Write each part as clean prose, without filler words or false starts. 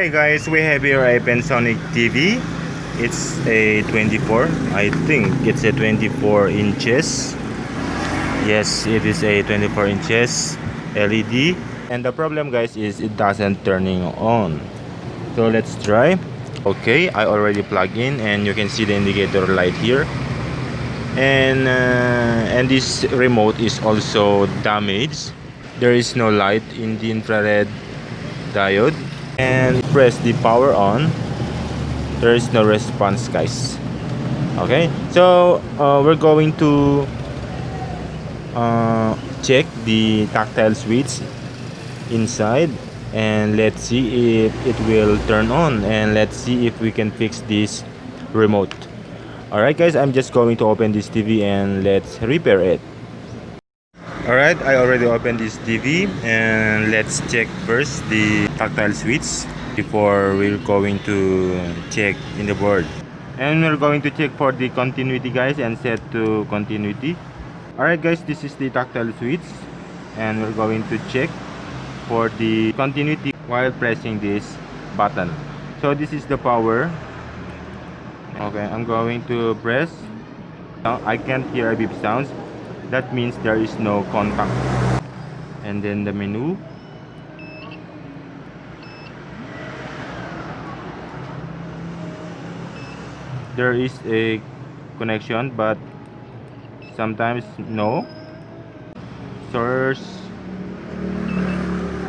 Alright guys, we have here a Pensonic TV. It's a 24. I think it's a 24 inches. Yes, it is a 24 inches LED. And the problem guys is it doesn't turning on. So let's try. Okay, I already plugged in and you can see the indicator light here. And this remote is also damaged. There is no light in the infrared diode. And press the power on, there is no response guys. Okay, so we're going to check the tactile switch inside and let's see if it will turn on, and let's see if we can fix this remote. Alright guys, I'm just going to open this TV and let's repair it. Alright, I already opened this TV and let's check first the tactile switch before we're going to check in the board. And we're going to check for the continuity guys and set to continuity. Alright guys, this is the tactile switch and we're going to check for the continuity while pressing this button. So this is the power. Okay, I'm going to press. Now I can't hear a beep sounds. That means there is no contact. And then the menu. There is a connection but sometimes no. Source.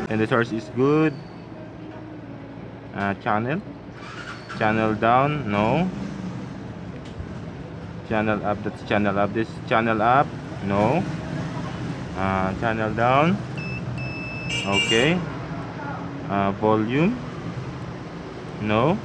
And the source is good. Channel down, no. Channel up, that's channel up. This channel up, no. Channel down, okay. Volume, no.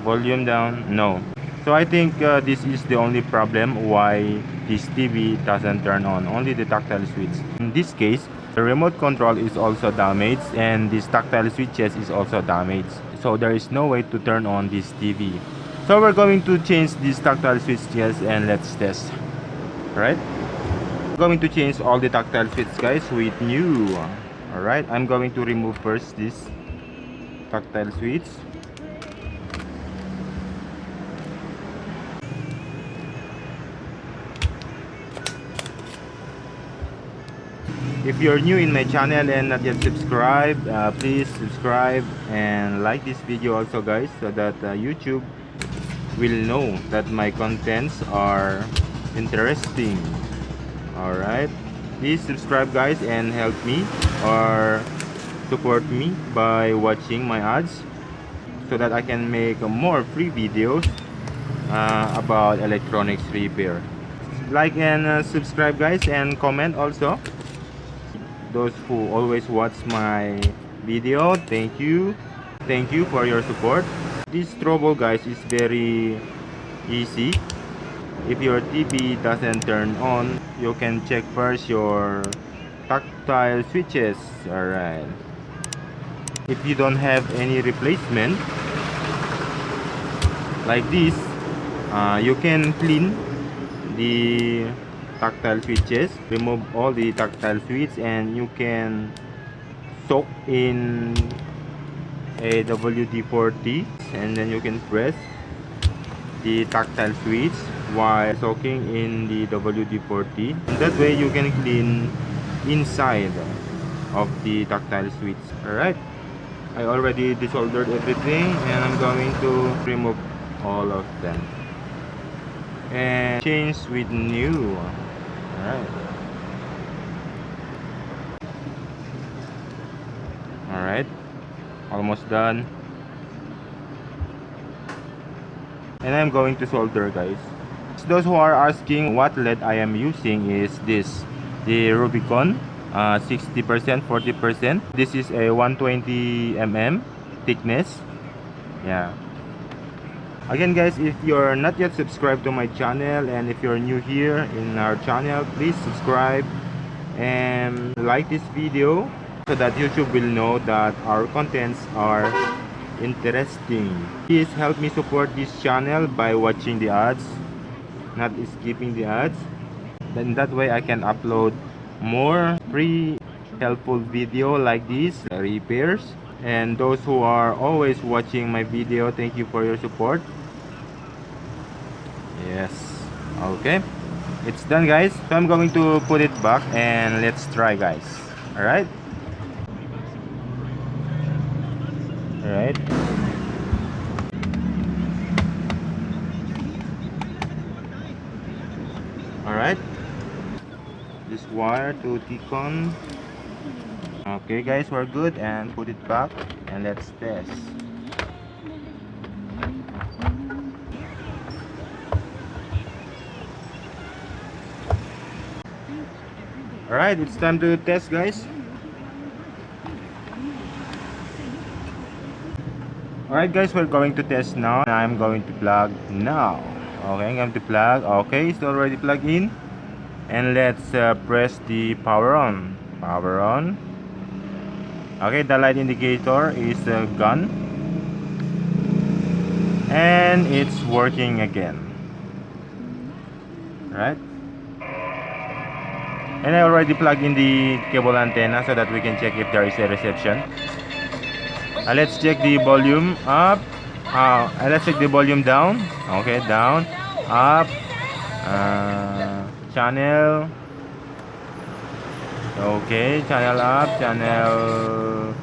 Volume down, no. So I think this is the only problem why this TV doesn't turn on, only the tactile switch. In this case, the remote control is also damaged and this tactile switches is also damaged. So there is no way to turn on this TV. So we're going to change these tactile switches and let's test. Alright, we're going to change all the tactile switches guys with new. Alright, I'm going to remove first this tactile switch. If you're new in my channel and not yet subscribed, please subscribe and like this video also guys, so that YouTube will know that my contents are interesting. Alright, please subscribe guys and help me or support me by watching my ads so that I can make more free videos about electronics repair. Like and subscribe guys, and comment also. Those who always watch my video, thank you for your support. This trouble guys is very easy. If your TV doesn't turn on, you can check first your tactile switches. Alright, if you don't have any replacement like this, you can clean the tactile switches, remove all the tactile switches, and you can soak in a WD-40 and then you can press the tactile switch while soaking in the WD-40, and that way you can clean inside of the tactile switch. Alright, I already desoldered everything and I'm going to remove all of them and change with new. Alright, almost done. And I'm going to solder guys. Those who are asking what LED I am using is this, the Rubicon 60% 40%. This is a 120 mm thickness. Yeah. Again guys, if you're not yet subscribed to my channel and if you're new here in our channel, please subscribe and like this video so that YouTube will know that our contents are interesting. Please help me support this channel by watching the ads, not skipping the ads. Then that way I can upload more free helpful video like this, repairs. And those who are always watching my video, thank you for your support. Yes, okay, it's done guys. So I'm going to put it back and let's try guys. All right. Alright, this wire to Ticon. Okay guys, we're good, and put it back and let's test. Alright, it's time to test guys. Alright guys, we're going to test now. I'm going to plug now. Okay, I'm going to plug. Okay, it's already plugged in. And let's press the power on. Power on. Okay, the light indicator is gone. And it's working again. Right? And I already plugged in the cable antenna so that we can check if there is a reception. Let's check the volume up. Let's check the volume down. Okay, down, up, channel. Okay, channel up, channel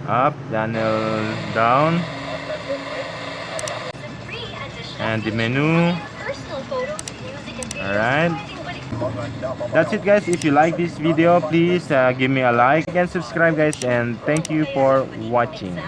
up, channel down, and the menu. Alright, that's it guys. If you like this video, please give me a like and subscribe guys, and thank you for watching.